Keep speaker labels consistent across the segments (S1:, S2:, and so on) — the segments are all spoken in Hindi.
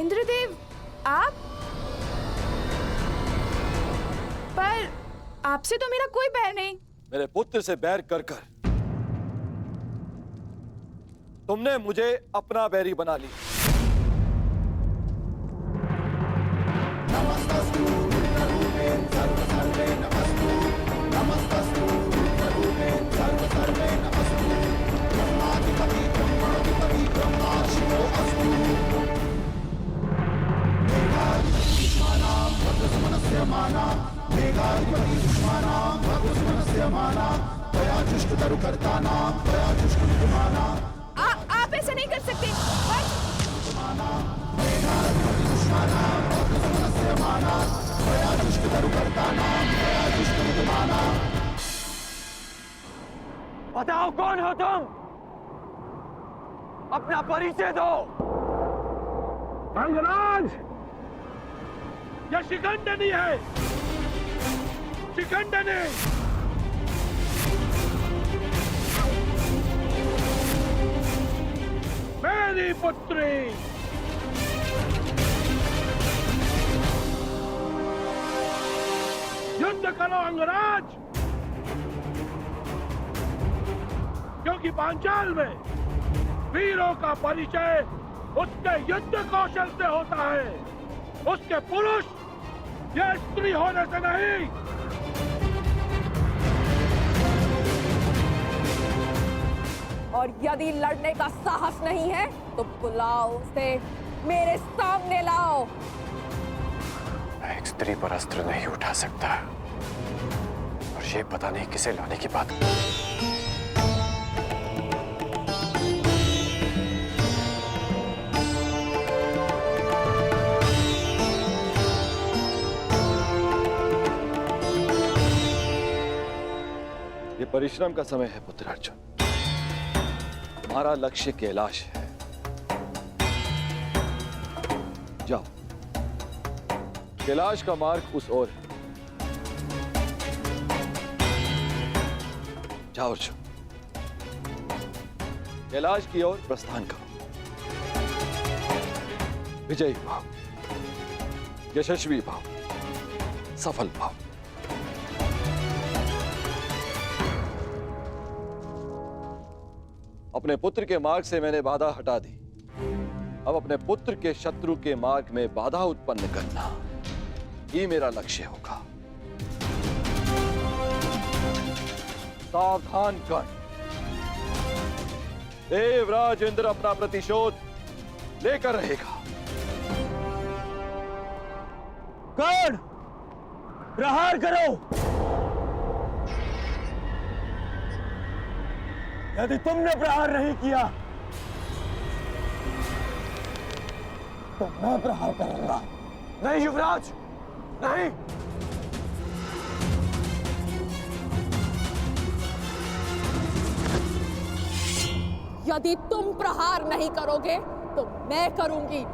S1: इंद्रदेव, आप? पर आपसे तो मेरा कोई बैर नहीं।
S2: मेरे पुत्र से बैर कर कर तुमने मुझे अपना बैरी बना लिया।
S1: आप ऐसा नहीं कर सकते।
S3: बताओ कौन हो तुम? अपना परिचय दो।
S4: अंगराज, यह शिखंडनी है। शिखंडनी मेरी पुत्री। युद्ध करो अंगराज, क्योंकि पांचाल में वीरों का परिचय उसके युद्ध कौशल से होता है, उसके पुरुष या स्त्री होने से नहीं।
S5: और यदि लड़ने का साहस नहीं है तो बुलाओ उसे, मेरे सामने लाओ।
S6: मैं एक स्त्री पर अस्त्र नहीं उठा सकता, और ये पता नहीं किसे लाने की बात।
S2: ये परिश्रम का समय है पुत्र अर्जुन। हमारा लक्ष्य कैलाश है। जाओ, कैलाश का मार्ग उस ओर है। जाओ अर्जुन, कैलाश की ओर प्रस्थान करो। विजयी भाव, यशस्वी भाव, सफल भाव। अपने पुत्र के मार्ग से मैंने बाधा हटा दी। अब अपने पुत्र के शत्रु के मार्ग में बाधा उत्पन्न करना ही मेरा लक्ष्य होगा। सावधान कर, देवराज इंद्र अपना प्रतिशोध लेकर रहेगा।
S3: कर्ण, प्रहार करो। यदि तुमने प्रहार नहीं किया तो मैं प्रहार करूंगा। नहीं युवराज, नहीं।
S5: यदि तुम प्रहार नहीं करोगे तो मैं करूंगी।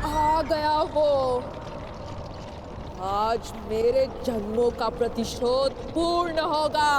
S5: आ गया वो। आज मेरे जन्मों का प्रतिशोध पूर्ण होगा।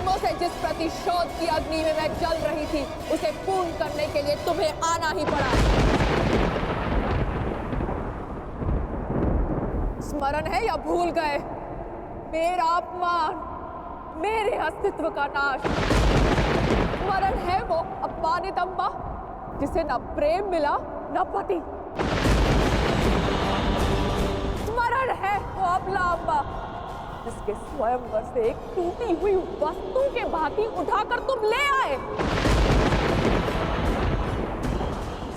S5: जन्मों से जिस प्रतिशोध की अग्नि में मैं जल रही थी, उसे पूर्ण करने के लिए तुम्हें आना ही पड़ा। स्मरण है या भूल गए? मेरा अपमान, मेरे अस्तित्व का नाश। स्मरण है वो अपमानित अम्बा जिसे न प्रेम मिला न पति। स्मरण है वो अबला अम्बा जिसके स्वयंवर से एक टूटी हुई वस्तु के भांति उठाकर तुम ले आए।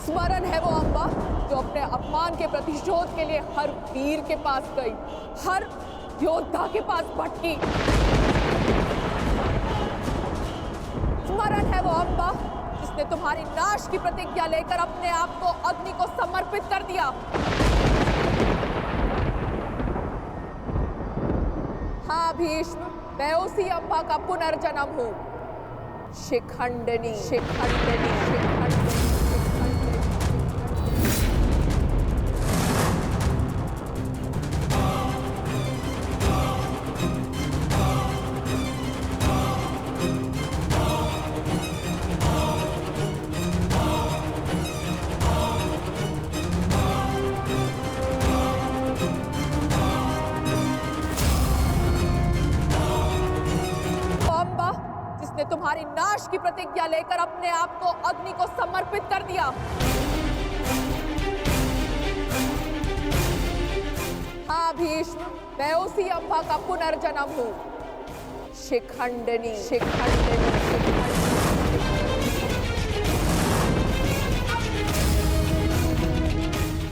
S5: स्मरण है वो अम्बा जो अपने अपमान के प्रतिशोध के लिए हर वीर के पास गई, हर योद्धा के पास भटकी। स्मरण है वो अम्बा जिसने तुम्हारी नाश की प्रतिज्ञा लेकर अपने आप को अग्नि को समर्पित कर दिया। हाँ भीष्म, मैं उसी अम्बा का पुनर्जन्म हूँ। शिखंडिनी, शिखंडिनी, शिखंडिनी, शिखंडिनी। जिसने तुम्हारी नाश की प्रतिज्ञा लेकर अपने आप को अग्नि को समर्पित कर दिया। हाँ भीष्म, मैं उसी अम्बा का पुनर्जन्म हूँ। शिखंडिनी, शिखंडिनी, शिखंडिनी।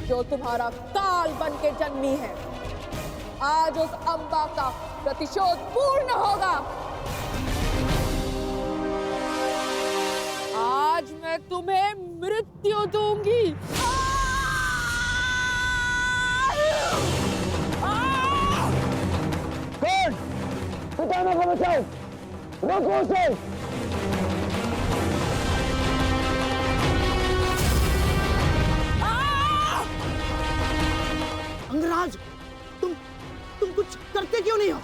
S5: जो तुम्हारा काल बन के जन्मी है, आज उस अम्बा का प्रतिशोध पूर्ण होगा। आज मैं तुम्हें मृत्यु दूंगी।
S3: कौन? पितामह को बचाओ, रोको उसे।
S7: अंगराज, तुम कुछ करते क्यों नहीं हो?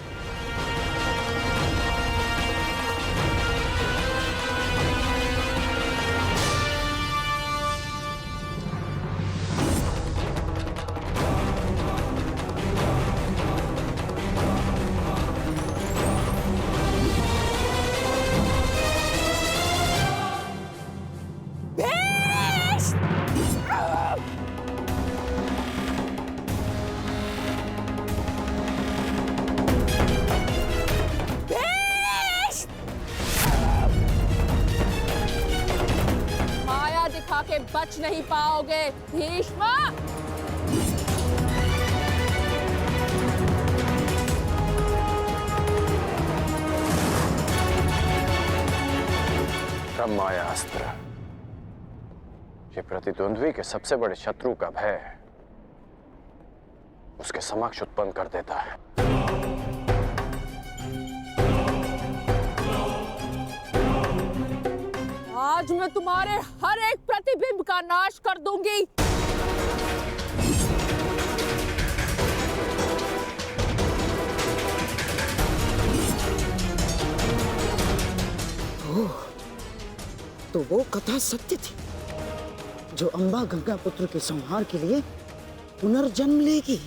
S5: के बच नहीं पाओगे भीष्म।
S6: ब्रह्माया अस्त्र, ये प्रतिद्वंद्वी के सबसे बड़े शत्रु का भय उसके समक्ष उत्पन्न कर देता है।
S5: आज मैं तुम्हारे हर एक प्रतिबिंब का नाश कर दूंगी।
S7: तो वो कथा सत्य थी जो अंबा गंगा पुत्र के संहार के लिए पुनर्जन्म लेगी।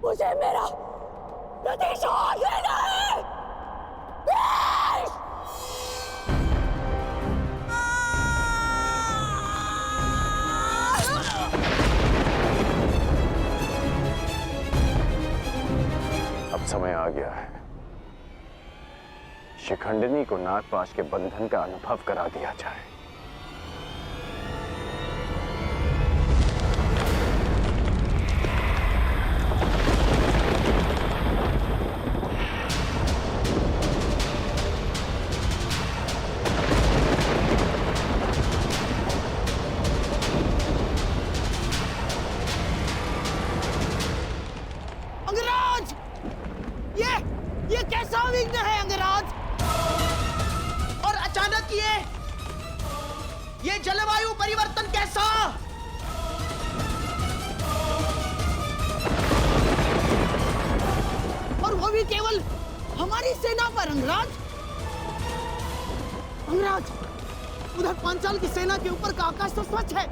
S5: मुझे मेरा प्रतिशोध लेना है।
S6: अब समय आ गया है, शिखंडिनी को नागपाश के बंधन का अनुभव करा दिया जाए।
S7: अचानक ये जलवायु परिवर्तन कैसा? और वो भी केवल हमारी सेना पर अंगराज। अंगराज, उधर पांचाल की सेना के ऊपर का आकाश तो स्वच्छ है।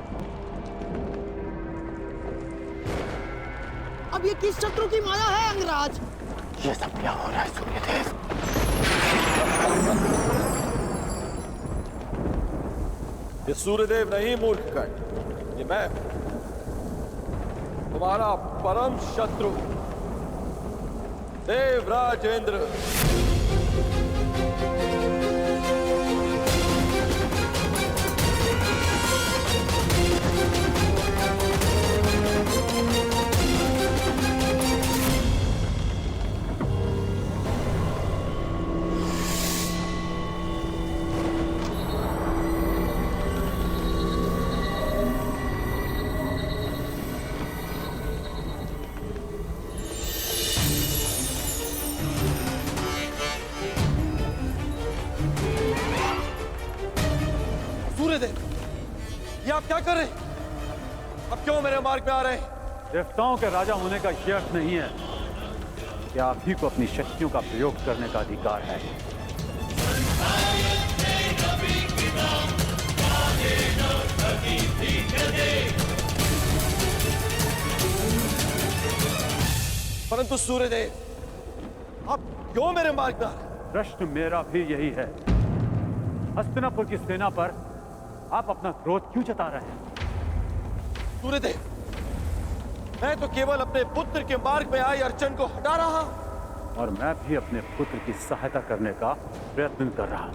S7: अब ये किस शत्रु की माया है अंगराज?
S6: ये सब क्या हो रहा है सूर्यदेव?
S2: ये सूर्यदेव नहीं मूर्खकण, ये मैं, तुम्हारा परम शत्रु देवराजेंद्र। सूर्यदेव, ये आप क्या कर रहे हैं? अब क्यों मेरे मार्ग में आ रहे हैं?
S8: देवताओं के राजा होने का यह अर्थ नहीं है कि आप ही को अपनी शक्तियों का प्रयोग करने का अधिकार है।
S2: परंतु सूर्यदेव, आप क्यों मेरे मार्ग में आ रहे हैं?
S8: प्रश्न मेरा भी यही है। हस्तिनापुर की सेना पर आप अपना क्रोध क्यों जता रहे हैं?
S2: सूर्यदेव, मैं तो केवल अपने पुत्र के मार्ग में आई अड़चन को हटा रहा।
S8: और मैं भी अपने पुत्र की सहायता करने का प्रयत्न कर रहा हूं।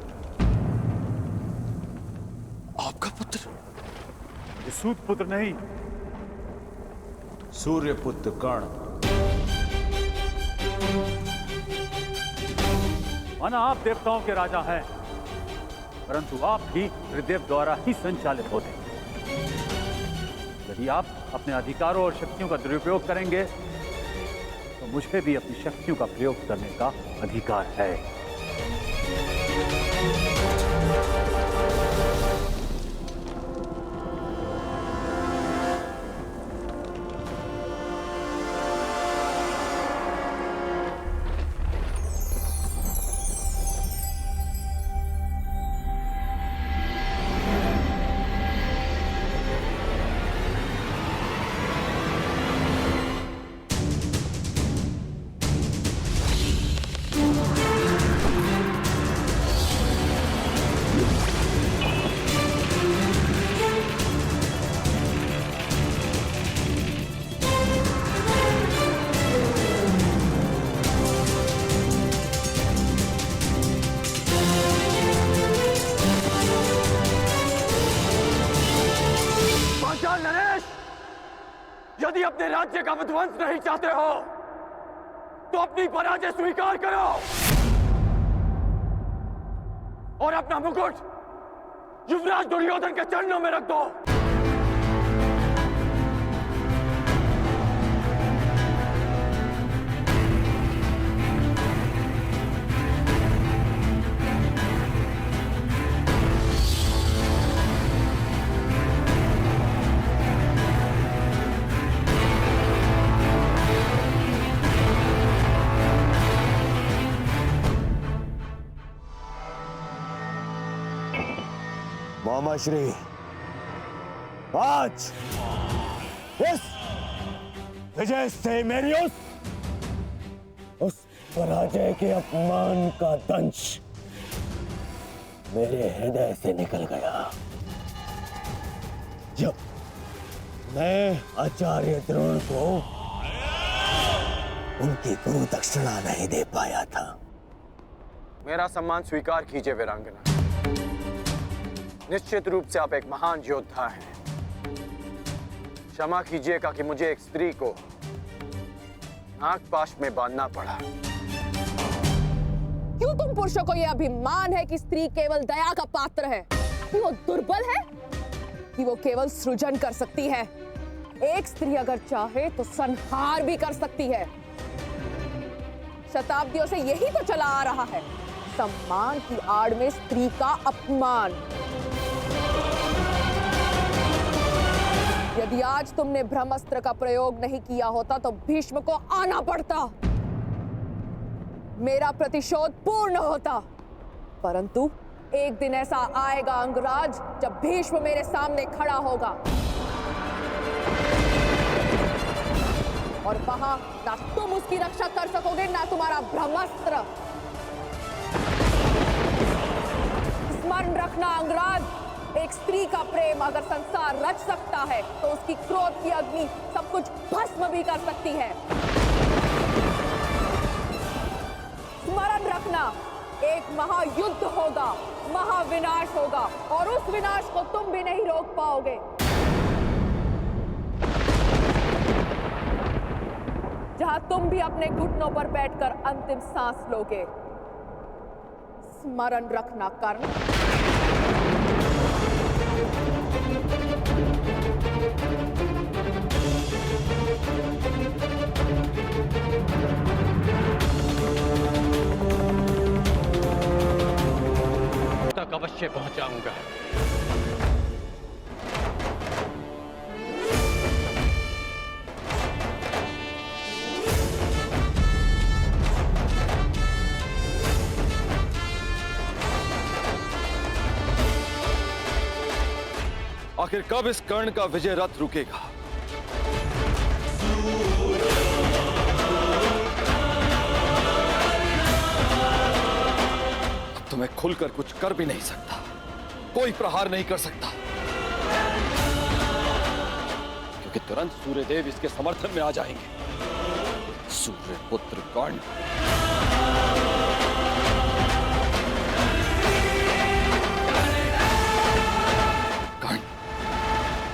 S2: आपका पुत्र?
S8: ये सूत पुत्र नहीं,
S9: सूर्यपुत्र कर्ण।
S8: माना आप देवताओं के राजा हैं, परंतु आप भी त्रिदेव द्वारा ही संचालित होते हैं। यदि आप अपने अधिकारों और शक्तियों का दुरुपयोग करेंगे तो मुझे भी अपनी शक्तियों का प्रयोग करने का अधिकार है।
S6: यदि अपने राज्य का विध्वंस नहीं चाहते हो तो अपनी पराजय स्वीकार करो और अपना मुकुट युवराज दुर्योधन के चरणों में रख दो।
S3: मामाश्री, आज इस विजय से मेरी उस पराजय के अपमान का दंश मेरे हृदय से निकल गया जब मैं आचार्य द्रोण को उनकी गुरु दक्षिणा नहीं दे पाया था।
S6: मेरा सम्मान स्वीकार कीजिए वीरांगना। निश्चित रूप से आप एक महान योद्धा हैं। क्षमा कीजिएगा कि मुझे एक स्त्री को नागपाश में बांधना पड़ा।
S5: क्यों तुम पुरुषों को यह अभिमान है कि स्त्री केवल दया का पात्र है? कि वो दुर्बल है? कि वो केवल सृजन कर सकती है? एक स्त्री अगर चाहे तो संहार भी कर सकती है। शताब्दियों से यही तो चला आ रहा है। सम्मान की आड़ में स्त्री का अपमान। यदि आज तुमने ब्रह्मास्त्र का प्रयोग नहीं किया होता तो भीष्म को आना पड़ता, मेरा प्रतिशोध पूर्ण होता। परंतु एक दिन ऐसा आएगा अंगराज जब भीष्म मेरे सामने खड़ा होगा और वहां ना तुम उसकी रक्षा कर सकोगे ना तुम्हारा ब्रह्मास्त्र। स्मरण रखना अंगराज, एक स्त्री का प्रेम अगर संसार रच सकता है तो उसकी क्रोध की अग्नि सब कुछ भस्म भी कर सकती है। स्मरण रखना, एक महायुद्ध होगा, महाविनाश होगा और उस विनाश को तुम भी नहीं रोक पाओगे। जहां तुम भी अपने घुटनों पर बैठकर अंतिम सांस लोगे। स्मरण रखना कर्ण।
S6: तक अवश्य पहुंचाऊंगा।
S2: आखिर कब इस कर्ण का विजय रथ रुकेगा? अब तो मैं खुलकर कुछ कर भी नहीं सकता, कोई प्रहार नहीं कर सकता, क्योंकि तुरंत सूर्यदेव इसके समर्थन में आ जाएंगे। सूर्यपुत्र कर्ण,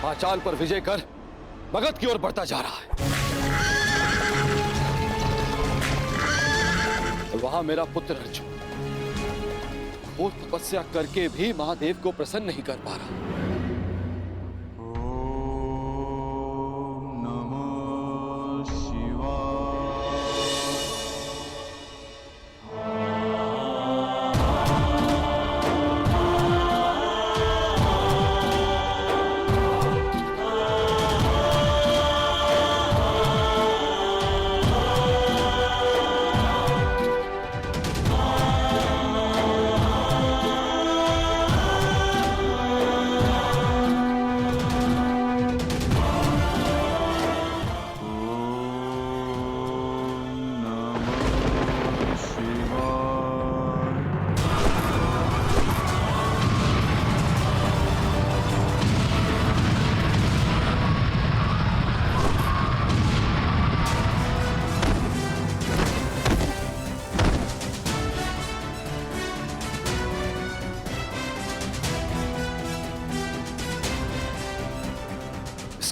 S2: पांचाल पर विजय कर मगध की ओर बढ़ता जा रहा है। और वहां मेरा पुत्र अर्जुन घोर तपस्या करके भी महादेव को प्रसन्न नहीं कर पा रहा।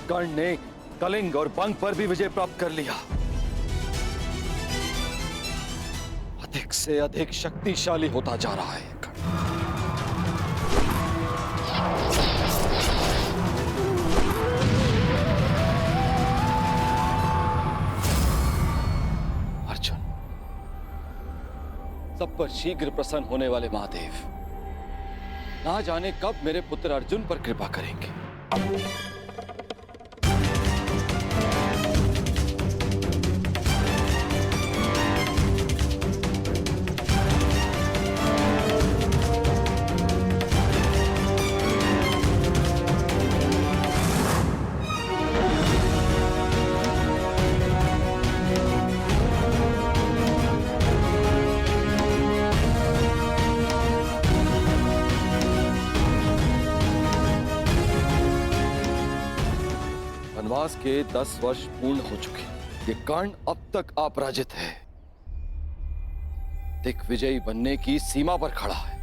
S2: कर्ण ने कलिंग और बंग पर भी विजय प्राप्त कर लिया। अधिक से अधिक शक्तिशाली होता जा रहा है कर्ण। अर्जुन, सब पर शीघ्र प्रसन्न होने वाले महादेव ना जाने कब मेरे पुत्र अर्जुन पर कृपा करेंगे। वनवास के 10 वर्ष पूर्ण हो चुके। ये कर्ण अब तक अपराजित है, दिग्विजयी बनने की सीमा पर खड़ा है।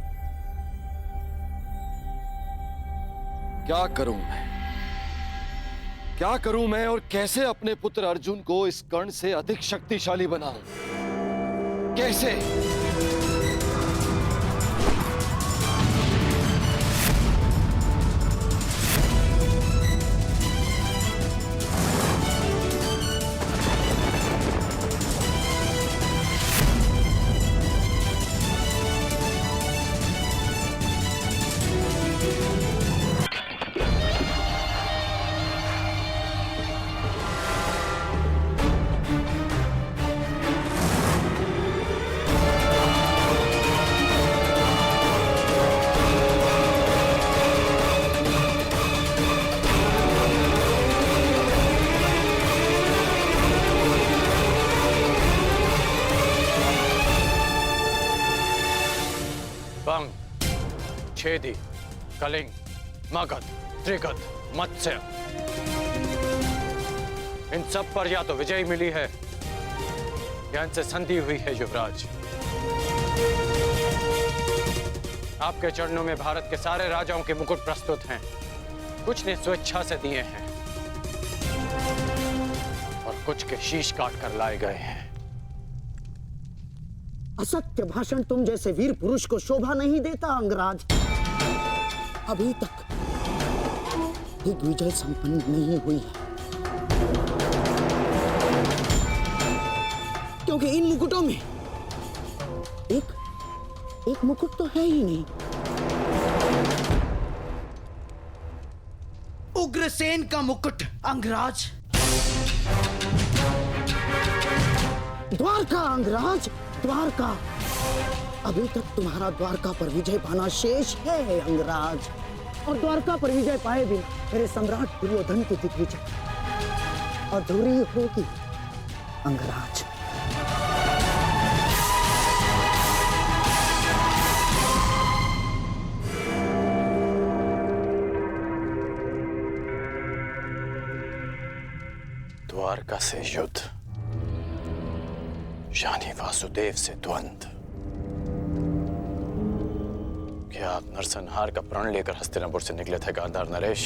S2: क्या करूं मैं, क्या करूं मैं और कैसे अपने पुत्र अर्जुन को इस कर्ण से अधिक शक्तिशाली बनाऊं? कैसे?
S6: निधि, कलिंग, मगध, त्रिगत, मत्स्य, इन सब पर या तो विजय मिली है या इनसे संधि हुई है युवराज। आपके चरणों में भारत के सारे राजाओं के मुकुट प्रस्तुत हैं। कुछ ने स्वेच्छा से दिए हैं और कुछ के शीश काट कर लाए गए हैं।
S7: असत्य भाषण तुम जैसे वीर पुरुष को शोभा नहीं देता अंगराज। अभी तक दिग्विजय संपन्न नहीं हुई है, क्योंकि इन मुकुटों में एक मुकुट तो है ही नहीं। उग्रसेन का मुकुट अंगराज। द्वारका अंगराज, द्वारका। अभी तक तुम्हारा द्वारका पर विजय पाना शेष है अंगराज, और द्वारका पर विजय पाए बिना मेरे सम्राट दुर्योधन की दिग्विजय अधूरी होगी अंगराज।
S6: द्वारका से युद्ध यानी वासुदेव से द्वंद्व। क्या आप नरसंहार का प्रण लेकर हस्तिनापुर से निकले थे गांधार नरेश?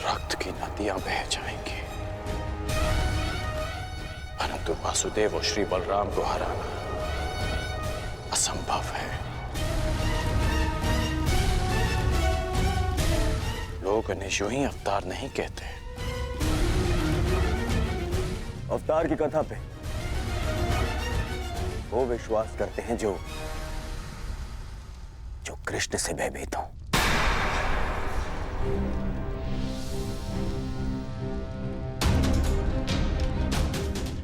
S6: रक्त की नदियां बह जाएंगी, परंतु वासुदेव और श्री बलराम को हराना असंभव है। लोग इन्हें यूं ही अवतार नहीं कहते।
S9: अवतार की कथा पे वो विश्वास करते हैं जो कृष्ण से भयभीत हो।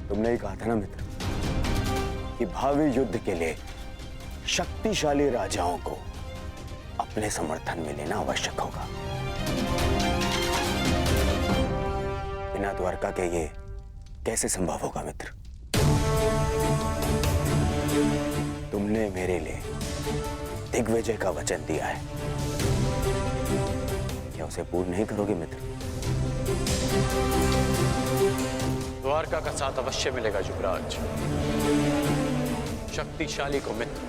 S9: तुमने ही कहा था ना मित्र कि भावी युद्ध के लिए शक्तिशाली राजाओं को अपने समर्थन में लेना आवश्यक होगा। बिना द्वारका के ये कैसे संभव होगा मित्र? तुमने मेरे लिए दिग्विजय का वचन दिया है, क्या उसे पूर्ण नहीं करोगे मित्र?
S6: द्वारका का साथ अवश्य मिलेगा युवराज। शक्तिशाली को मित्र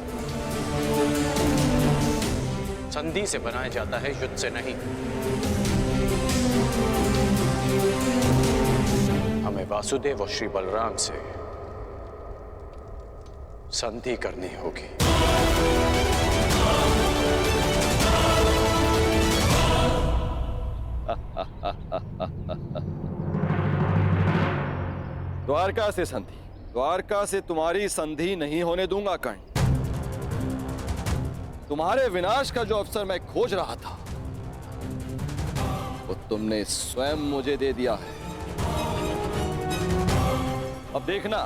S6: संधि से बनाया जाता है, युद्ध से नहीं। हमें वासुदेव और श्री बलराम से संधि करनी होगी।
S2: द्वारका से संधि? द्वारका से तुम्हारी संधि नहीं होने दूंगा कर्ण। तुम्हारे विनाश का जो अवसर मैं खोज रहा था वो तुमने स्वयं मुझे दे दिया है। अब देखना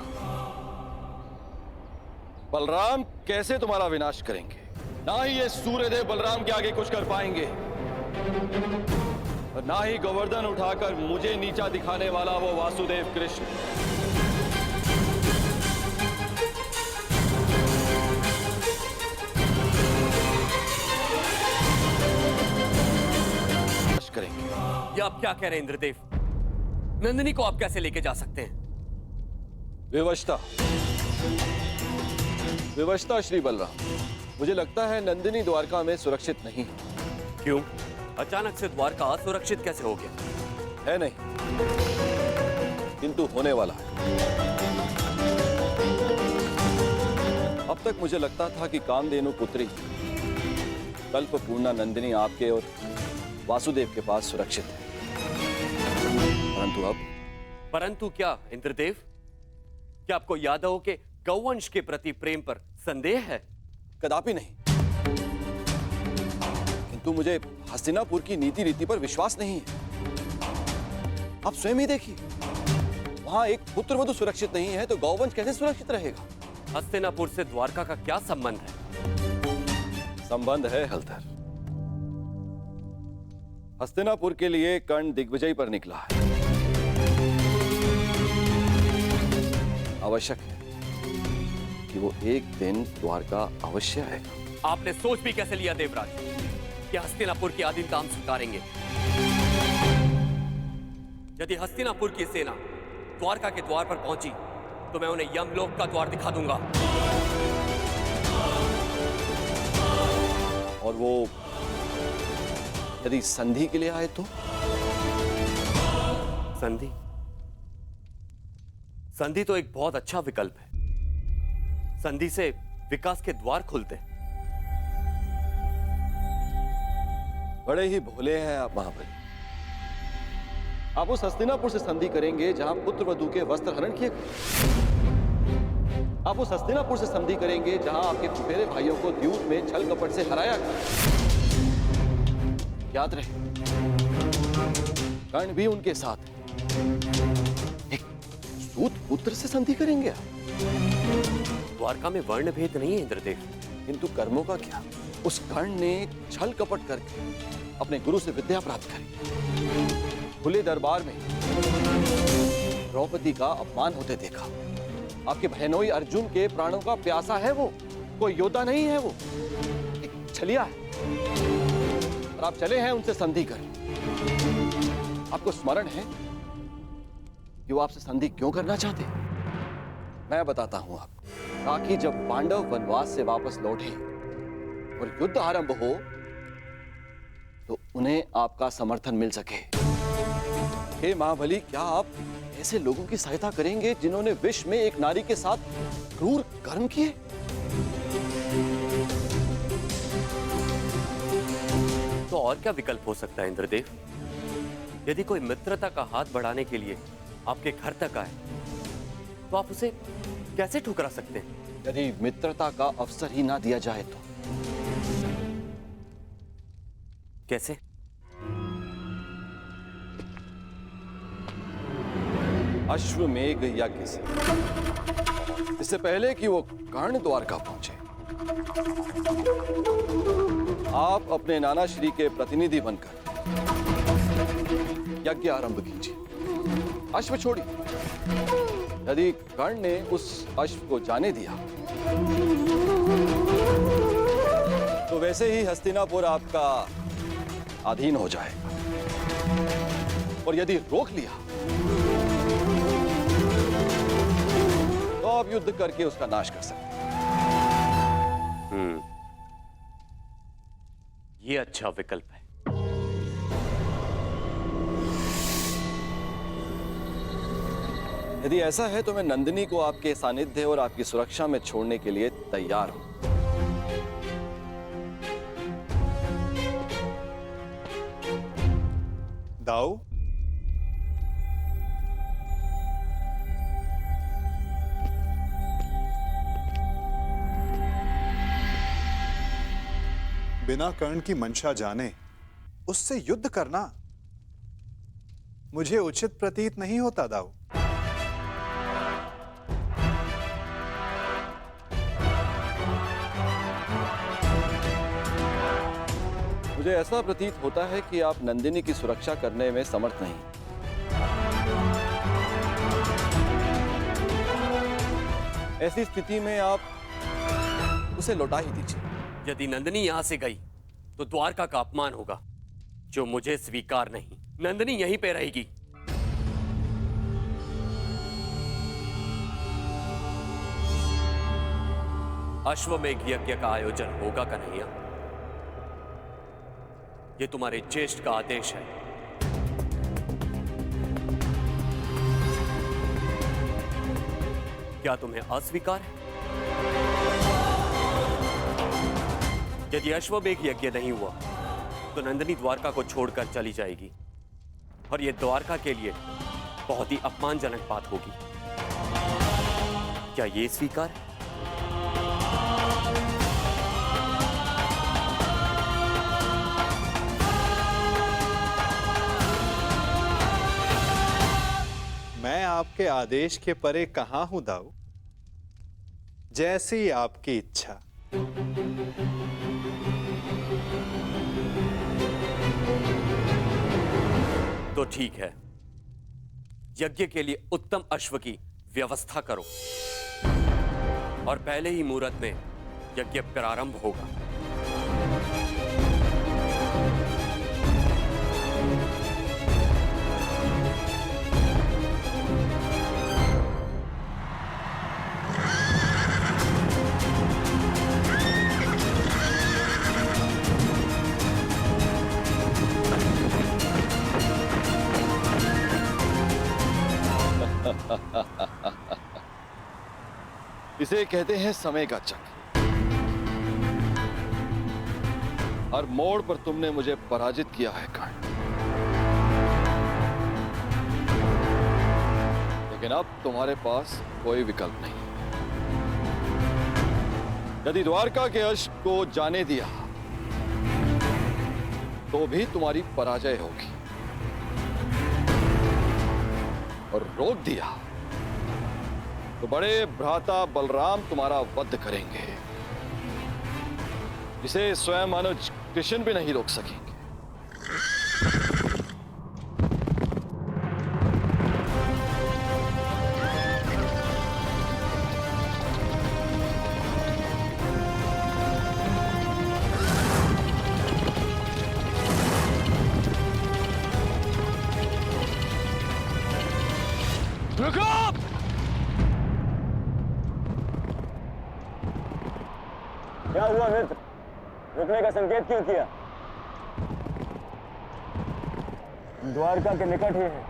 S2: बलराम कैसे तुम्हारा विनाश करेंगे। ना ही ये सूर्यदेव बलराम के आगे कुछ कर पाएंगे और ना ही गोवर्धन उठाकर मुझे नीचा दिखाने वाला वो वासुदेव कृष्ण। करेंगे।
S10: ये आप क्या कह रहे हैं इंद्रदेव? नंदिनी को आप कैसे लेके जा सकते हैं?
S2: विवशता श्री बलराम। मुझे लगता है नंदिनी द्वारका में सुरक्षित नहीं।
S10: क्यों? अचानक से द्वारका असुरक्षित कैसे हो गया?
S2: है नहीं, किंतु होने वाला है। अब तक मुझे लगता था कि कामधेनु पुत्री कल्पपूर्णा नंदिनी आपके और वासुदेव के पास सुरक्षित है, परंतु अब?
S10: परंतु क्या इंद्रदेव? क्या आपको यादवों के गौवंश के प्रति प्रेम पर संदेह है?
S2: कदापि नहीं, किंतु मुझे हस्तिनापुर की नीति रीति पर विश्वास नहीं है। आप स्वयं ही देखिए, वहां एक पुत्रवधू सुरक्षित नहीं है तो गौवंश कैसे सुरक्षित रहेगा?
S10: हस्तिनापुर से द्वारका का क्या संबंध है?
S2: संबंध है हलधर। हस्तिनापुर के लिए कर्ण दिग्विजय पर निकला है। आवश्यक है कि कि वो एक दिन द्वारका अवश्य आएगा।
S10: आपने सोच भी कैसे लिया देवराज कि हस्तिनापुर की अधीनता हम स्वीकारेंगे? यदि हस्तिनापुर की सेना द्वारका के द्वार पर पहुंची तो मैं उन्हें यमलोक का द्वार दिखा दूंगा।
S2: और वो यदि संधि के लिए आए तो?
S10: संधि? संधि तो एक बहुत अच्छा विकल्प है। संधि से विकास के द्वार खुलते हैं।
S2: बड़े ही भोले हैं आप महाबली। आप उस हस्तिनापुर से संधि करेंगे जहां पुत्र वधू के वस्त्र हरण किए गए। आप उस हस्तिनापुर से संधि करेंगे जहां आपके फुफेरे भाइयों को द्यूत में छल कपट से हराया गया। याद रहे, कर्ण भी उनके साथ है। एक सूत पुत्र से संधि करेंगे आप?
S10: द्वारका में वर्ण भेद नहीं है इंद्रदेव।
S2: किंतु कर्मों का क्या? उस कर्ण ने छल कपट करके अपने गुरु से विद्या प्राप्त करी। खुले दरबार में द्रौपदी का अपमान होते देखा। आपके बहनोई अर्जुन के प्राणों का प्यासा है वो, कोई योद्धा नहीं है वो, एक छलिया है। और आप चले हैं उनसे संधि कर। आपको स्मरण है कि वो आपसे संधि क्यों करना चाहते? मैं बताता हूं आपको, ताकि जब पांडव वनवास से वापस लौटे और युद्ध आरंभ हो तो उन्हें आपका समर्थन मिल सके। हे महाबली, क्या आप ऐसे लोगों की सहायता करेंगे जिन्होंने विश्व में एक नारी के साथ क्रूर कर्म किए?
S10: तो और क्या विकल्प हो सकता है इंद्रदेव? यदि कोई मित्रता का हाथ बढ़ाने के लिए आपके घर तक आए तो आप उसे कैसे ठुकरा सकते हैं?
S2: यदि मित्रता का अवसर ही ना दिया जाए तो?
S10: कैसे?
S2: अश्वमेघ यज्ञ से। इससे पहले कि वो कर्ण द्वारका पहुंचे, आप अपने नाना श्री के प्रतिनिधि बनकर यज्ञ आरंभ कीजिए। अश्व छोड़िए। यदि कर्ण ने उस अश्व को जाने दिया तो वैसे ही हस्तिनापुर आपका अधीन हो जाएगा। और यदि रोक लिया तो आप युद्ध करके उसका नाश कर सकते हैं।
S10: ये अच्छा विकल्प है।
S2: यदि ऐसा है तो मैं नंदिनी को आपके सानिध्य और आपकी सुरक्षा में छोड़ने के लिए तैयार हूं।
S11: दाऊ, बिना कर्ण की मंशा जाने उससे युद्ध करना मुझे उचित प्रतीत नहीं होता दाऊ।
S2: मुझे ऐसा प्रतीत होता है कि आप नंदिनी की सुरक्षा करने में समर्थ नहीं। ऐसी स्थिति में आप उसे लौटा ही दीजिए।
S10: यदि नंदिनी यहां से गई तो द्वारका का अपमान होगा, जो मुझे स्वीकार नहीं। नंदिनी यहीं पे रहेगी। अश्वमेघ यज्ञ का आयोजन होगा कन्हैया। ये तुम्हारे ज्येष्ठ का आदेश है। क्या तुम्हें अस्वीकार है? यदि अश्वमेघ यज्ञ नहीं हुआ तो नंदिनी द्वारका को छोड़कर चली जाएगी और यह द्वारका के लिए बहुत ही अपमानजनक बात होगी। क्या यह स्वीकार है?
S11: मैं आपके आदेश के परे कहां हूं दाऊ। जैसी आपकी इच्छा।
S10: तो ठीक है, यज्ञ के लिए उत्तम अश्व की व्यवस्था करो और पहले ही मुहूर्त में यज्ञ प्रारंभ होगा।
S2: इसे कहते हैं समय का चक्र। हर मोड़ पर तुमने मुझे पराजित किया है कर्ण, लेकिन अब तुम्हारे पास कोई विकल्प नहीं। यदि द्वारका के अश्व को जाने दिया तो भी तुम्हारी पराजय होगी, और रोक दिया तो बड़े भ्राता बलराम तुम्हारा वध करेंगे, जिसे स्वयं अनुज कृष्ण भी नहीं रोक सकेंगे। रुको!
S9: क्या हुआ मित्र? रुकने का संकेत क्यों किया? द्वारका के निकट ही है।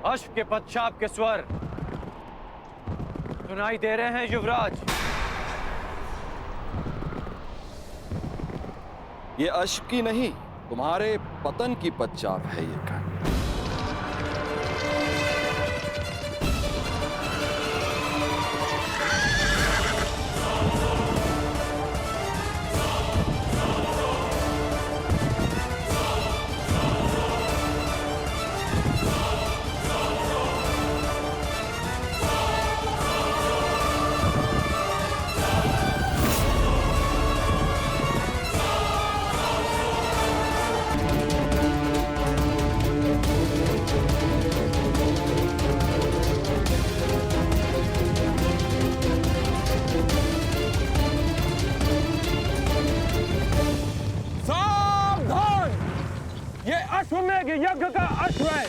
S8: अश्व के पश्चात के स्वर सुनाई दे रहे हैं युवराज।
S2: ये अश्व की नहीं, तुम्हारे पतन की पश्चात है ये कर्ण।
S3: अश्वमेध यज्ञ का अश्व है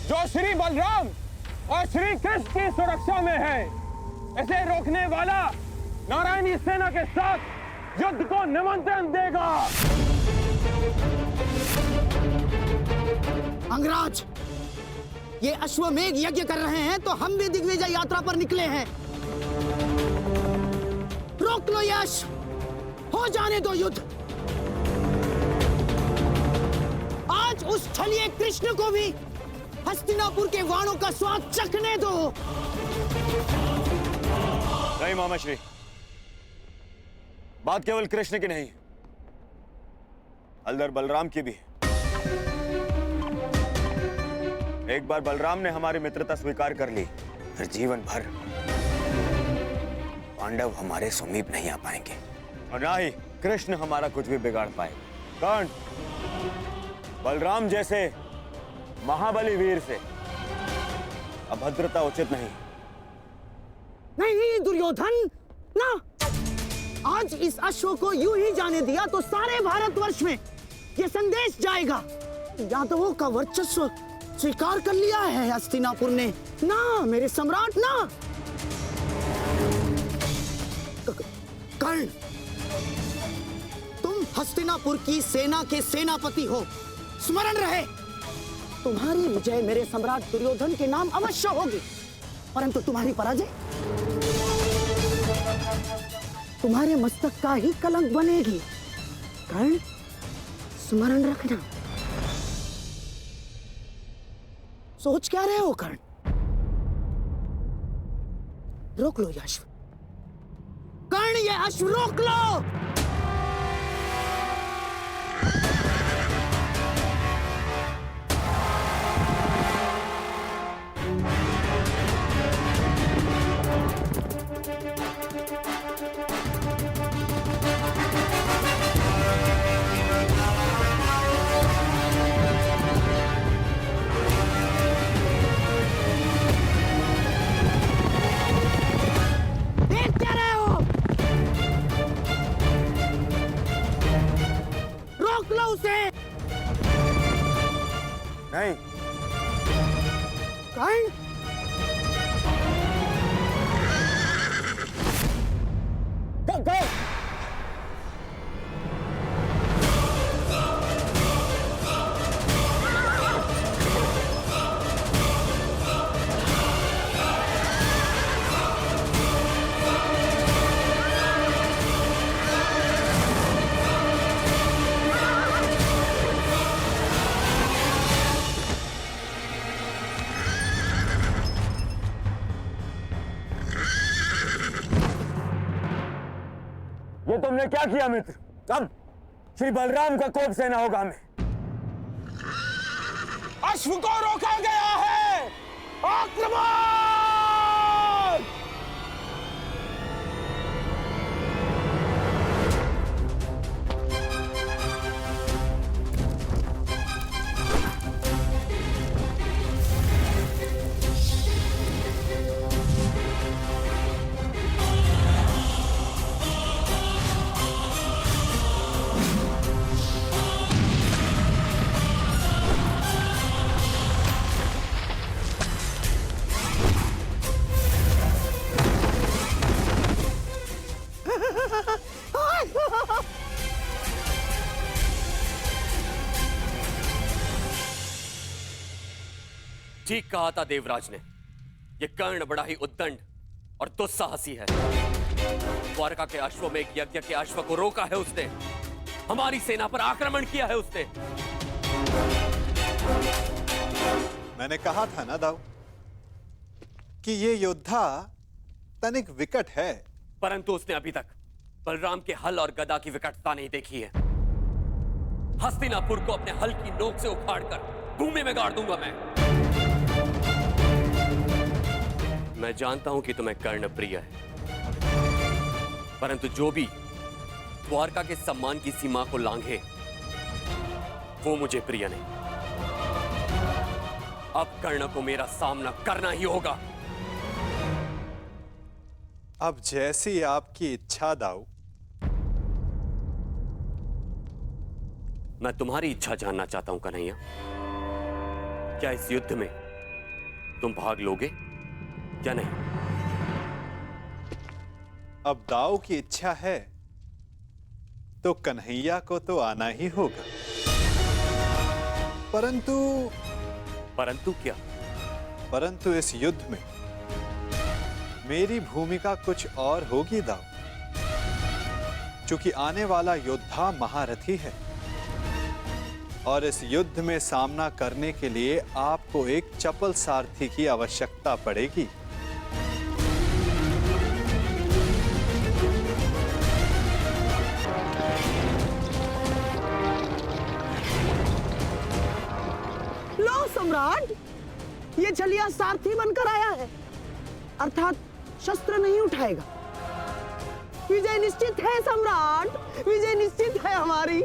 S3: जो श्री बलराम और श्री कृष्ण की सुरक्षा में है। इसे रोकने वाला नारायणी सेना के साथ युद्ध को निमंत्रण देगा।
S7: अंगराज, ये अश्वमेध यज्ञ कर रहे हैं तो हम भी दिग्विजय यात्रा पर निकले हैं। रोक लो यश, हो जाने दो युद्ध। आज उस छलिए कृष्ण को भी हस्तिनापुर के वाणों का स्वाद चखने दो।
S9: नहीं मामाश्री, बात केवल कृष्ण की नहीं, हलधर बलराम की भी है। एक बार बलराम ने हमारी मित्रता स्वीकार कर ली, फिर जीवन भर पांडव हमारे समीप नहीं आ पाएंगे और ना ही कृष्ण हमारा कुछ भी बिगाड़ पाए। कर्ण, बलराम जैसे महाबली वीर से अभद्रता उचित नहीं।
S7: नहीं दुर्योधन, ना। आज इस अश्व को यूं ही जाने दिया तो सारे भारतवर्ष में यह संदेश जाएगा, यादवों का वर्चस्व स्वीकार कर लिया है हस्तिनापुर ने। ना मेरे सम्राट, ना। कर्ण, तुम हस्तिनापुर की सेना के सेनापति हो, स्मरण रहे। तुम्हारी विजय मेरे सम्राट दुर्योधन के नाम अवश्य होगी, परंतु तुम्हारी पराजय तुम्हारे मस्तक का ही कलंक बनेगी। कर्ण, स्मरण रखना। सोच क्या रहे हो कर्ण? रोक लो ये अश्व। कर्ण, ये अश्व रोक लो। उसे।
S9: नहीं।
S7: कर्ण,
S9: go! ये तुमने क्या किया मित्र? अब श्री बलराम का कोप सेना होगा हमें।
S3: अश्व को रोका गया है। आक्रमण!
S10: ठीक कहा था देवराज ने। यह कर्ण बड़ा ही उद्दंड और दुस्साहसी है। द्वारका के अश्व में एक यज्ञ के अश्व को रोका है उसने। हमारी सेना पर आक्रमण किया है उसने।
S11: मैंने कहा था ना दाऊ कि ये योद्धा तनिक विकट है।
S10: परंतु उसने अभी तक बलराम के हल और गदा की विकटता नहीं देखी है। हस्तिनापुर को अपने हल की नोक से उखाड़कर भूमि में गाड़ दूंगा मैं जानता हूं कि तुम्हें कर्ण प्रिय है, परंतु जो भी द्वारका के सम्मान की सीमा को लांघे वो मुझे प्रिय नहीं। अब कर्ण को मेरा सामना करना ही होगा।
S11: अब जैसी आपकी इच्छा दाऊ।
S10: मैं तुम्हारी इच्छा जानना चाहता हूं कन्हैया। क्या इस युद्ध में तुम भाग लोगे या नहीं?
S11: अब दाऊ की इच्छा है तो कन्हैया को तो आना ही होगा।
S10: परंतु क्या?
S11: परंतु इस युद्ध में मेरी भूमिका कुछ और होगी दाऊ, क्योंकि आने वाला योद्धा महारथी है और इस युद्ध में सामना करने के लिए आपको एक चपल सारथी की आवश्यकता पड़ेगी।
S7: लो सम्राट, ये छलिया सारथी बनकर आया है, अर्थात शस्त्र नहीं उठाएगा। विजय निश्चित है सम्राट, विजय निश्चित है हमारी।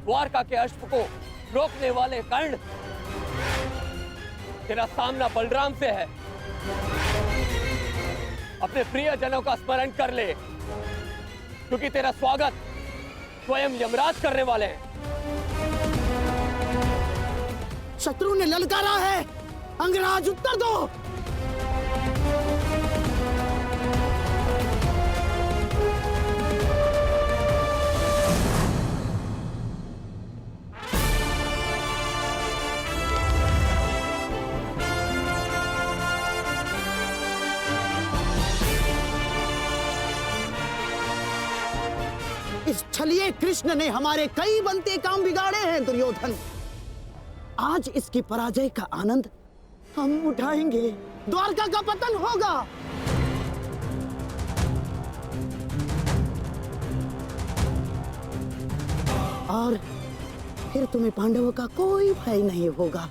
S10: द्वारका के अश्व को रोकने वाले कर्ण, तेरा सामना बलराम से है। अपने प्रियजनों का स्मरण कर ले, क्योंकि तेरा स्वागत स्वयं यमराज करने वाले हैं।
S7: शत्रु ने ललकारा है, अंगराज उत्तर दो। इस छलिए कृष्ण ने हमारे कई बनते काम बिगाड़े हैं दुर्योधन। आज इसकी पराजय का आनंद हम उठाएंगे, द्वारका का पतन होगा। और फिर तुम्हें पांडवों का कोई भय नहीं होगा,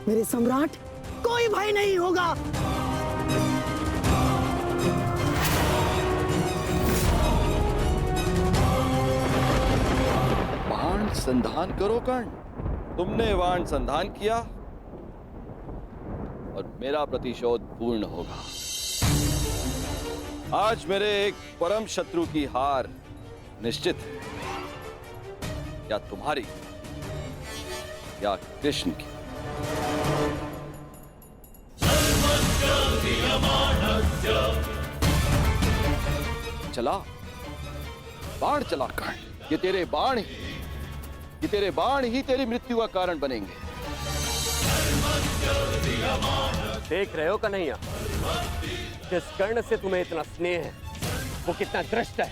S7: मेरे सम्राट, कोई भय नहीं होगा।
S2: बाण संधान करो कर्ण। तुमने बाण संधान किया और मेरा प्रतिशोध पूर्ण होगा। आज मेरे एक परम शत्रु की हार निश्चित है, या तुम्हारी या कृष्ण की। चला बाण चला कर्ण। ये तेरे बाण ही तेरी मृत्यु का कारण बनेंगे।
S10: देख रहे हो कन्हैया, जिस कर्ण से तुम्हें इतना स्नेह है वो कितना दृष्ट है।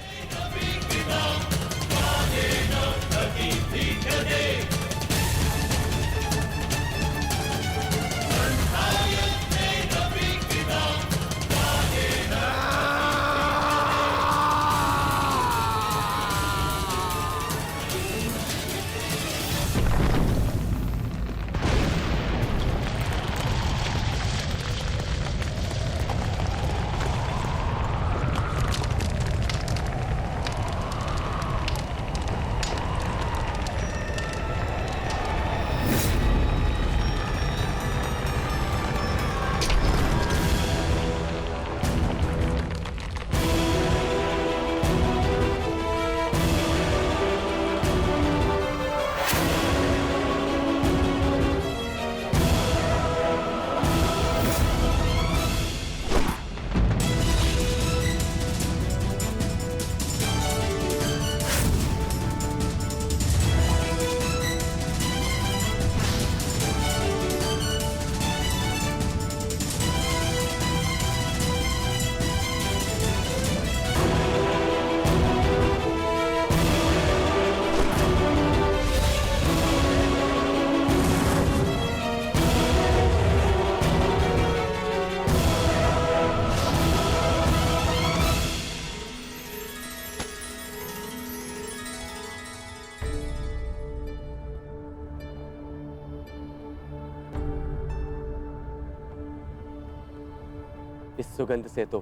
S10: इस सुगंध से तो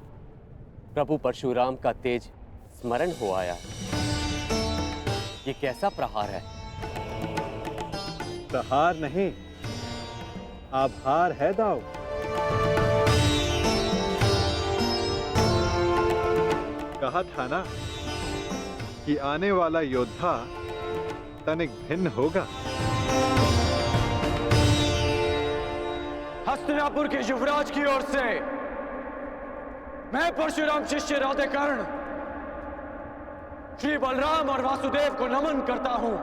S10: प्रभु परशुराम का तेज स्मरण हो आया। ये कैसा प्रहार है?
S11: प्रहार नहीं, आभार है दाऊ। कहा था ना कि आने वाला योद्धा तनिक भिन्न होगा।
S9: हस्तिनापुर के युवराज की ओर से मैं परशुराम शिष्य राधेकर्ण श्री बलराम और वासुदेव को नमन करता हूं।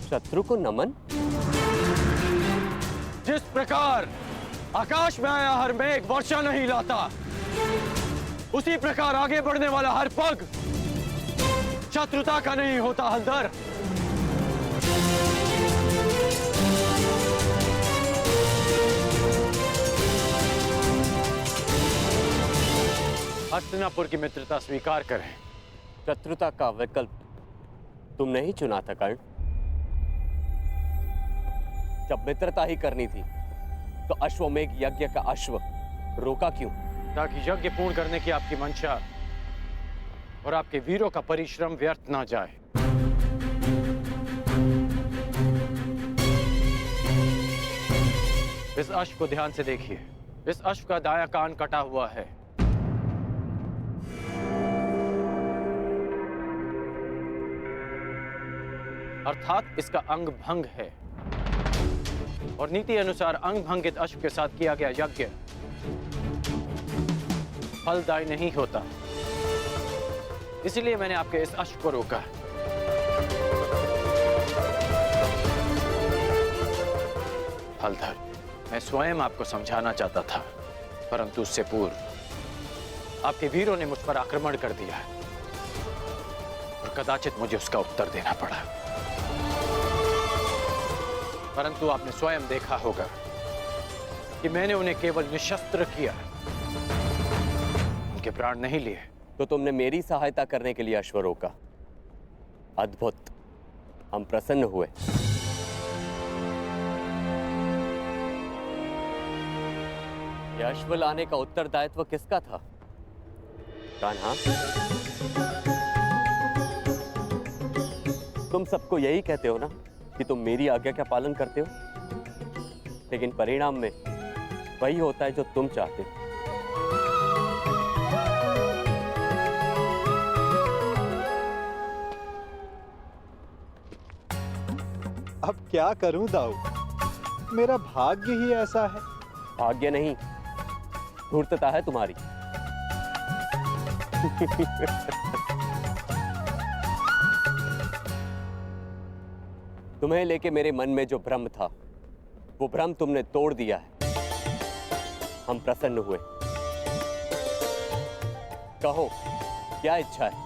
S10: शत्रु को नमन?
S9: जिस प्रकार आकाश में आया हर मेघ वर्षा नहीं लाता, उसी प्रकार आगे बढ़ने वाला हर पग शत्रुता का नहीं होता हलधर। हस्तिनापुर की मित्रता स्वीकार करें।
S10: शत्रुता का विकल्प तुम नहीं चुना था कर्ण। जब मित्रता ही करनी थी तो अश्वमेघ यज्ञ का अश्व रोका क्यों?
S9: ताकि यज्ञ पूर्ण करने की आपकी मंशा और आपके वीरों का परिश्रम व्यर्थ ना जाए। इस अश्व को ध्यान से देखिए। इस अश्व का दायां कान कटा हुआ है। अर्थात इसका अंग भंग है और नीति अनुसार अंग भंगित अश्व के साथ किया गया यज्ञ फलदायी नहीं होता। इसलिए मैंने आपके इस अश्व को रोका। हलधर, मैं स्वयं आपको समझाना चाहता था, परंतु उससे पूर्व आपके वीरों ने मुझ पर आक्रमण कर दिया।
S6: कदाचित मुझे उसका उत्तर देना पड़ा, परंतु आपने स्वयं देखा होगा कि मैंने उन्हें केवल निशस्त्र किया, उनके प्राण नहीं लिए।
S10: तो तुमने मेरी सहायता करने के लिए अश्व रोका। अद्भुत, हम प्रसन्न हुए। यह अश्व लाने का उत्तरदायित्व किसका था? कान्हा, तुम सबको यही कहते हो ना कि तुम मेरी आज्ञा का पालन करते हो, लेकिन परिणाम में वही होता है जो तुम चाहते हो।
S11: अब क्या करूं दाऊ, मेरा भाग्य ही ऐसा है।
S10: भाग्य नहीं, धूर्तता है तुम्हारी। तुम्हें लेके मेरे मन में जो भ्रम था, वो भ्रम तुमने तोड़ दिया है। हम प्रसन्न हुए। कहो, क्या इच्छा है?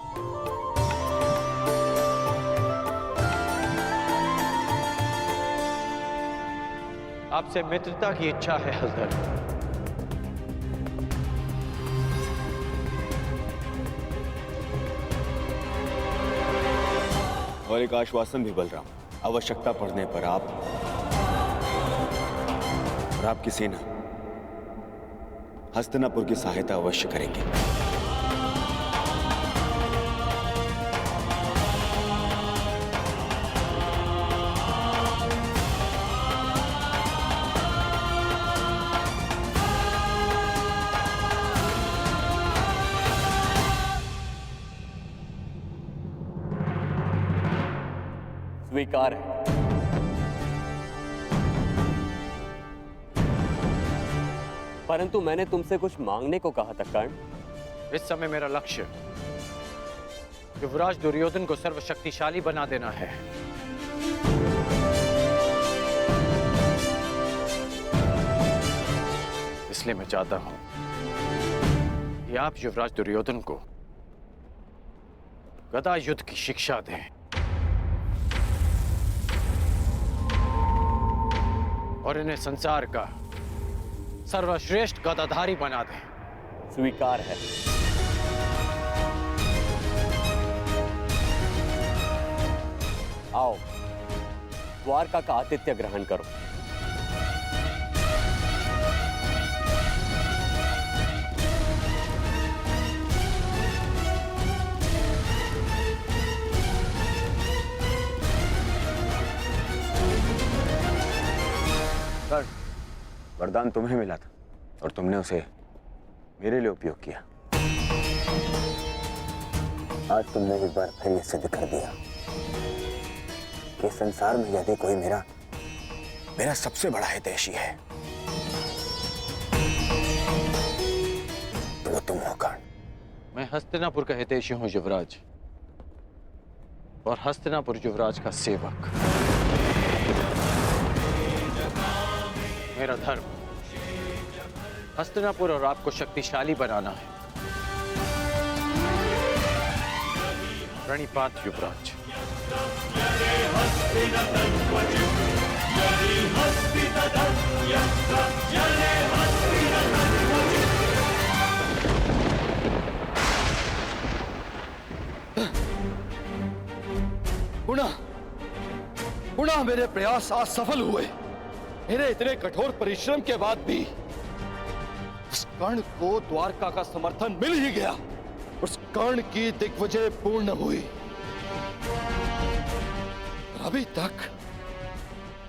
S6: आपसे मित्रता की इच्छा है हलधर।
S9: और एक आश्वासन भी बलराम, आवश्यकता पड़ने पर आप और आपकी सेना हस्तिनापुर की सहायता अवश्य करेंगे।
S10: स्वीकार है। परंतु मैंने तुमसे कुछ मांगने को कहा था कर्ण।
S6: इस समय मेरा लक्ष्य युवराज दुर्योधन को सर्वशक्तिशाली बना देना है। इसलिए मैं चाहता हूं कि आप युवराज दुर्योधन को गदा युद्ध की शिक्षा दें और इन्हें संसार का सर्वश्रेष्ठ गदाधारी बना दें।
S10: स्वीकार है। आओ, द्वारका का आतिथ्य ग्रहण करो।
S9: वरदान तुम्हें मिला था और तुमने उसे मेरे लिए उपयोग किया। आज तुमने एक बार फिर ये सिद्ध कर दिया कि संसार में यदि कोई मेरा सबसे बड़ा हितैषी है तो वो तुम हो कर्ण।
S6: मैं हस्तिनापुर का हितैषी हूं युवराज, और हस्तिनापुर युवराज का सेवक। मेरा धर्म हस्तिनापुर और आपको शक्तिशाली बनाना है। प्रणिपात युवराज।
S2: गुणा मेरे प्रयास आज सफल हुए। मेरे इतने कठोर परिश्रम के बाद भी उस कर्ण को द्वारका का समर्थन मिल ही गया। उस कर्ण की दिग्विजय पूर्ण हुई। अभी तक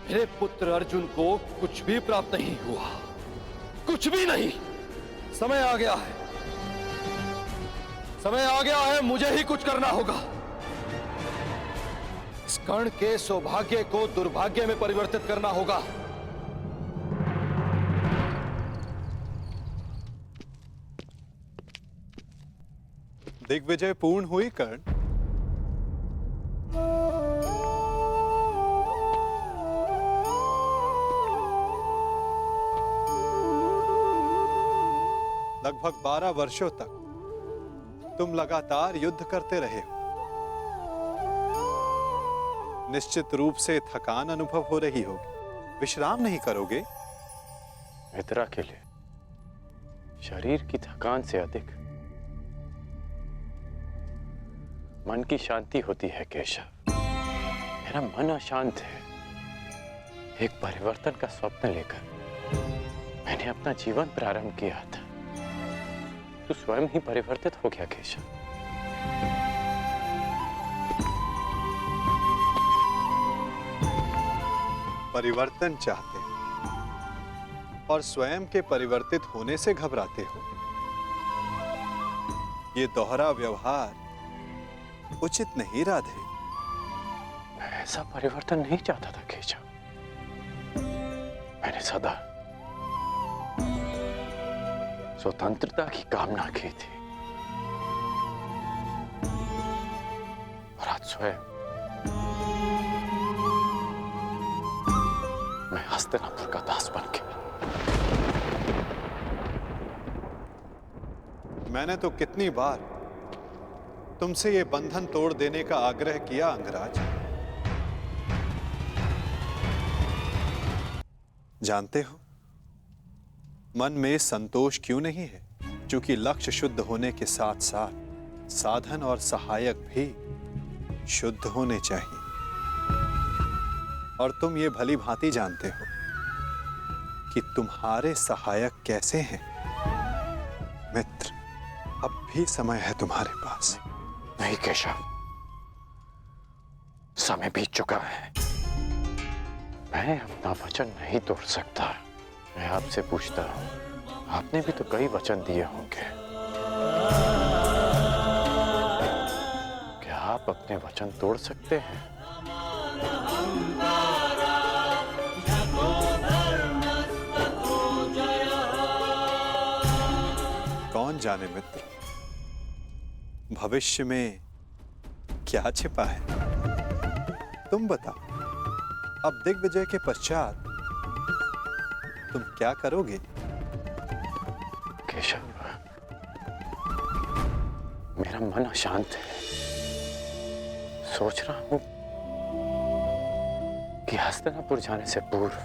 S2: मेरे पुत्र अर्जुन को कुछ भी प्राप्त नहीं हुआ, कुछ भी नहीं। समय आ गया है, समय आ गया है, मुझे ही कुछ करना होगा। इस कर्ण के सौभाग्य को दुर्भाग्य में परिवर्तित करना होगा।
S11: दिग्विजय पूर्ण हुई कर्ण। लगभग 12 वर्षों तक तुम लगातार युद्ध करते रहे हो। निश्चित रूप से थकान अनुभव हो रही होगी। विश्राम नहीं करोगे?
S6: मित्रा के लिए शरीर की थकान से अधिक मन की शांति होती है केशव। मेरा मन अशांत है। एक परिवर्तन का स्वप्न लेकर मैंने अपना जीवन प्रारंभ किया था। तू स्वयं ही परिवर्तित हो गया केशव।
S11: परिवर्तन चाहते हैं और स्वयं के परिवर्तित होने से घबराते हो। ये दोहरा व्यवहार उचित नहीं राधे।
S6: मैं ऐसा परिवर्तन नहीं चाहता था केशव। मैंने सदा स्वतंत्रता की कामना की थी और आज स्वयं मैं हस्तिनापुर का दास बन गया।
S11: मैंने तो कितनी बार तुमसे ये बंधन तोड़ देने का आग्रह किया अंगराज। जानते हो मन में संतोष क्यों नहीं है? क्योंकि लक्ष्य शुद्ध होने के साथ साथ साधन और सहायक भी शुद्ध होने चाहिए। और तुम ये भली भांति जानते हो कि तुम्हारे सहायक कैसे हैं। मित्र, अब भी समय है तुम्हारे पास।
S6: नहीं केशव, समय बीत चुका है। मैं अपना वचन नहीं तोड़ सकता। मैं आपसे पूछता हूं, आपने भी तो कई वचन दिए होंगे। क्या आप अपने वचन तोड़ सकते हैं?
S11: कौन जाने मित्र, भविष्य में क्या छिपा है? तुम बताओ, अब दिग्विजय के पश्चात तुम क्या करोगे?
S6: केशव, मेरा मन अशांत है। सोच रहा हूं कि हस्तिनापुर जाने से पूर्व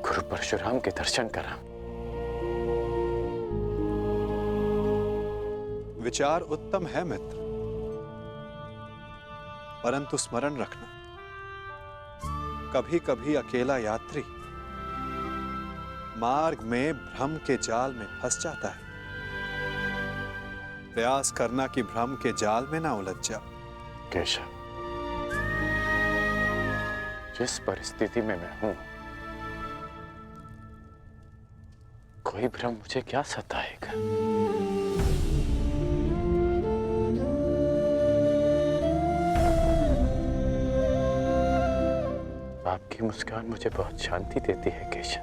S6: गुरु परशुराम के दर्शन करा।
S11: विचार उत्तम है मित्र, परंतु स्मरण रखना, कभी कभी अकेला यात्री मार्ग में भ्रम के जाल में फंस जाता है। प्रयास करना कि भ्रम के जाल में ना उलझ जाओ।
S6: केशव, जिस परिस्थिति में मैं हूं, कोई भ्रम मुझे क्या सताएगा? आपकी मुस्कान मुझे बहुत शांति देती है केशव।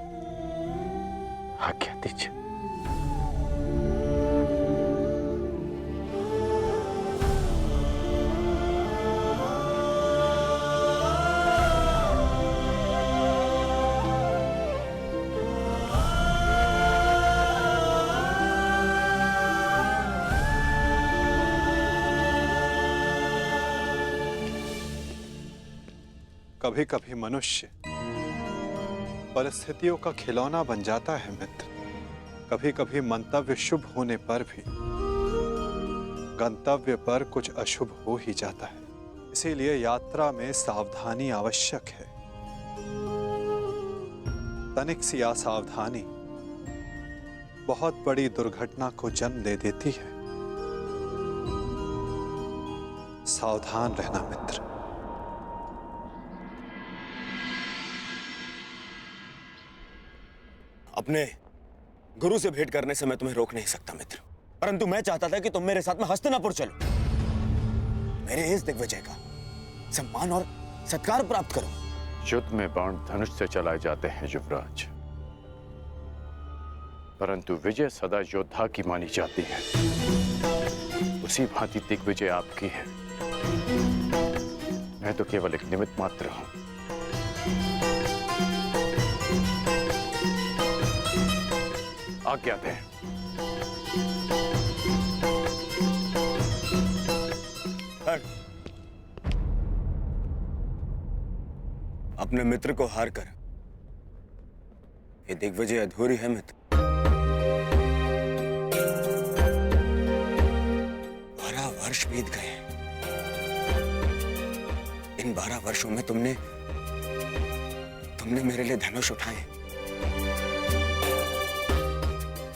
S6: आज्ञा दीजिए।
S11: कभी कभी मनुष्य परिस्थितियों का खिलौना बन जाता है मित्र। कभी कभी मंतव्य शुभ होने पर भी गंतव्य पर कुछ अशुभ हो ही जाता है। इसीलिए यात्रा में सावधानी आवश्यक है। तनिक सी असावधानी बहुत बड़ी दुर्घटना को जन्म दे देती है। सावधान रहना मित्र।
S9: अपने गुरु से भेंट करने से मैं तुम्हें रोक नहीं सकता मित्र, परंतु मैं चाहता था कि तुम मेरे साथ में हस्तिनापुर चलो। मेरे इस दिग्विजय का सम्मान और सत्कार प्राप्त करो।
S6: युद्ध में बाण धनुष से चलाए जाते हैं युवराज, परंतु विजय सदा योद्धा की मानी जाती है। उसी भांति दिग्विजय आपकी है। मैं तो केवल एक निमित्त मात्र हूं। आज्ञा दें।
S9: अपने मित्र को हार कर ये दिग्विजय अधूरी है मित्र। 12 वर्ष बीत गए। इन 12 वर्षों में तुमने मेरे लिए धनुष उठाए,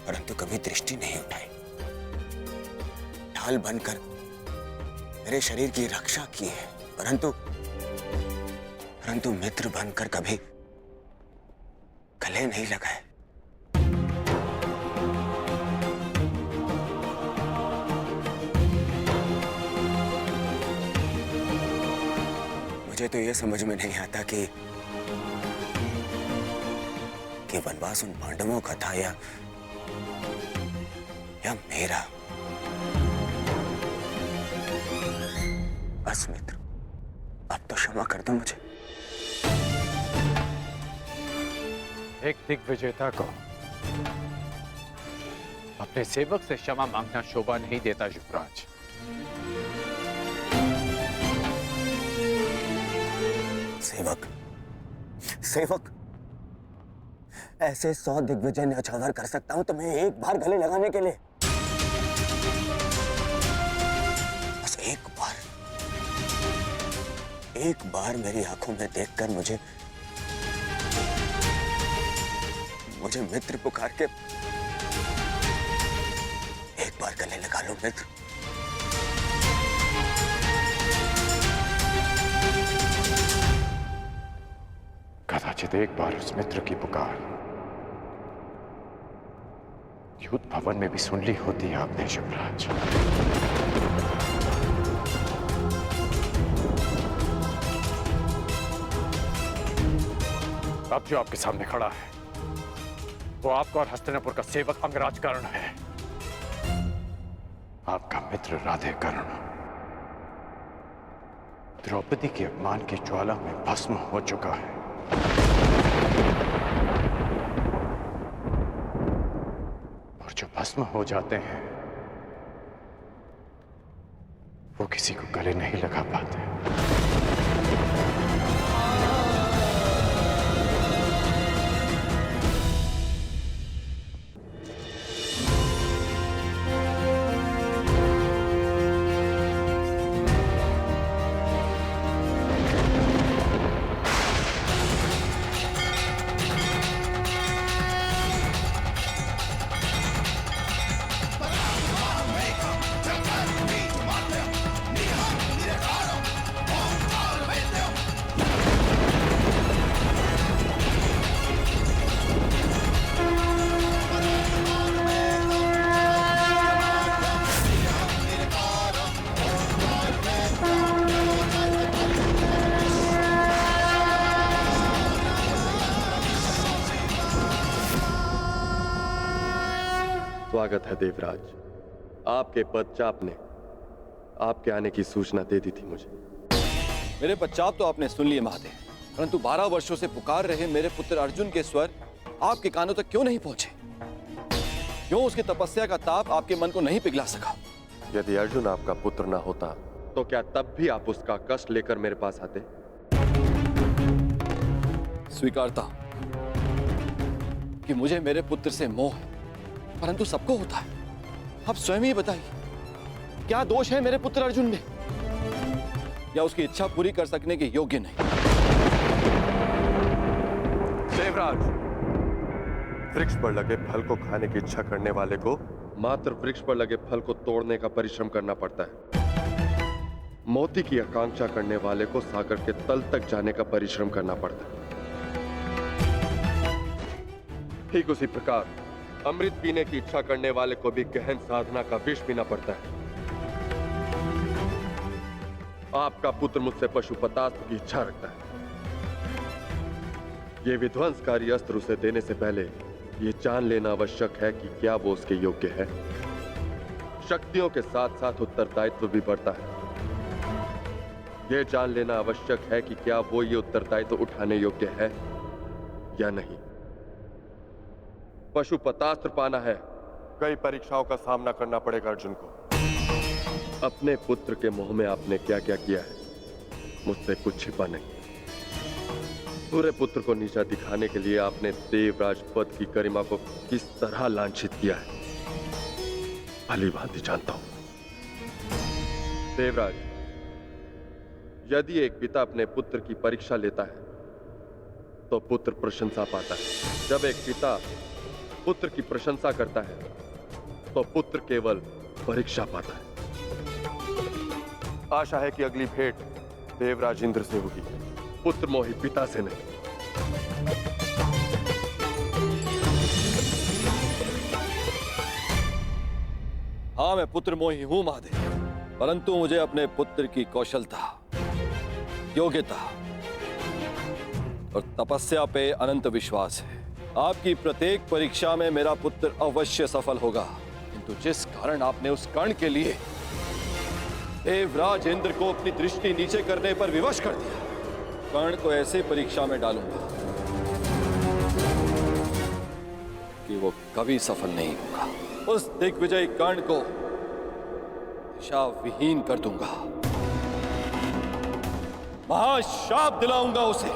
S9: परंतु कभी दृष्टि नहीं उठाई। ढाल बनकर मेरे शरीर की रक्षा की है, परंतु मित्र बनकर कभी गले नहीं लगाए। मुझे तो यह समझ में नहीं आता कि वनवास उन पांडवों का था या मेरा। बस मित्र, अब तो क्षमा कर दो मुझे।
S6: एक दिग्विजेता को अपने सेवक से क्षमा मांगना शोभा नहीं देता युवराज।
S9: सेवक ऐसे 100 दिग्विजय न्यौछावर कर सकता हूं तुम्हें एक बार गले लगाने के लिए। बस एक बार मेरी आंखों में देखकर मुझे मित्र पुकार के एक बार गले लगा लो मित्र।
S6: कदाचित एक बार उस मित्र की पुकार युद्ध भवन में भी सुन ली होती आपने युवराज। अब जो आपके सामने खड़ा है वो आपका और हस्तिनापुर का सेवक अंगराज कर्ण है, आपका मित्र राधे कर्ण। द्रौपदी के अपमान की ज्वाला में भस्म हो चुका है। और जो भस्म हो जाते हैं वो किसी को गले नहीं लगा पाते।
S12: स्वागत है देवराज। आपके पदचाप ने आपके आने की सूचना दे दी थी मुझे।
S2: मेरे पदचाप तो आपने सुन लिए महादेव, परंतु 12 वर्षों से पुकार रहे मेरे पुत्र अर्जुन के स्वर आपके कानों तक क्यों नहीं पहुंचे? क्यों उसकी तपस्या का ताप आपके मन को नहीं पिघला सका?
S12: यदि अर्जुन आपका पुत्र ना होता तो क्या तब भी आप उसका कष्ट लेकर मेरे पास आते?
S2: स्वीकारता हूं कि मुझे मेरे पुत्र से मोह है, परंतु सबको होता है। अब स्वयं ही बताइए, क्या दोष है मेरे पुत्र अर्जुन में, या उसकी इच्छा पूरी कर सकने के योग्य नहीं?
S12: देवराज, वृक्ष पर लगे फल को खाने की इच्छा करने वाले को मात्र वृक्ष पर लगे फल को तोड़ने का परिश्रम करना पड़ता है। मोती की आकांक्षा करने वाले को सागर के तल तक जाने का परिश्रम करना पड़ता है। ठीक उसी प्रकार अमृत पीने की इच्छा करने वाले को भी गहन साधना का विष पीना पड़ता है। आपका पुत्र मुझसे पशुपतास्त्र की इच्छा रखता है। ये विध्वंसकारी अस्त्र उसे देने से पहले ये जान लेना आवश्यक है कि क्या वो उसके योग्य है। शक्तियों के साथ साथ उत्तरदायित्व भी बढ़ता है। ये जान लेना आवश्यक है कि क्या वो ये उत्तरदायित्व उठाने योग्य है या नहीं। पशुपतास्त्र पाना है, कई परीक्षाओं का सामना करना पड़ेगा अर्जुन को। अपने पुत्र के मोह में आपने क्या क्या किया है, मुझसे कुछ छिपा नहीं। पूरे पुत्र को नीचा दिखाने के लिए आपने देवराज पद की गरिमा को किस तरह लांछित किया है, भली भांति जानता हूं। देवराज, यदि एक पिता अपने पुत्र की परीक्षा लेता है तो पुत्र प्रशंसा पाता है। जब एक पिता पुत्र की प्रशंसा करता है तो पुत्र केवल परीक्षा पाता है। आशा है कि अगली भेंट देवराज इंद्र से होगी, पुत्र मोही पिता से नहीं।
S2: हाँ, मैं पुत्र मोही हूं महादेव, परंतु मुझे अपने पुत्र की कौशलता, योग्यता और तपस्या पे अनंत विश्वास है। आपकी प्रत्येक परीक्षा में मेरा पुत्र अवश्य सफल होगा। किंतु जिस कारण आपने उस कर्ण के लिए देवराज इंद्र को अपनी दृष्टि नीचे करने पर विवश कर दिया, कर्ण को ऐसे परीक्षा में डालूंगा कि वो कभी सफल नहीं होगा। उस दिग्विजय कर्ण को दिशा विहीन कर दूंगा, महाशाप दिलाऊंगा उसे।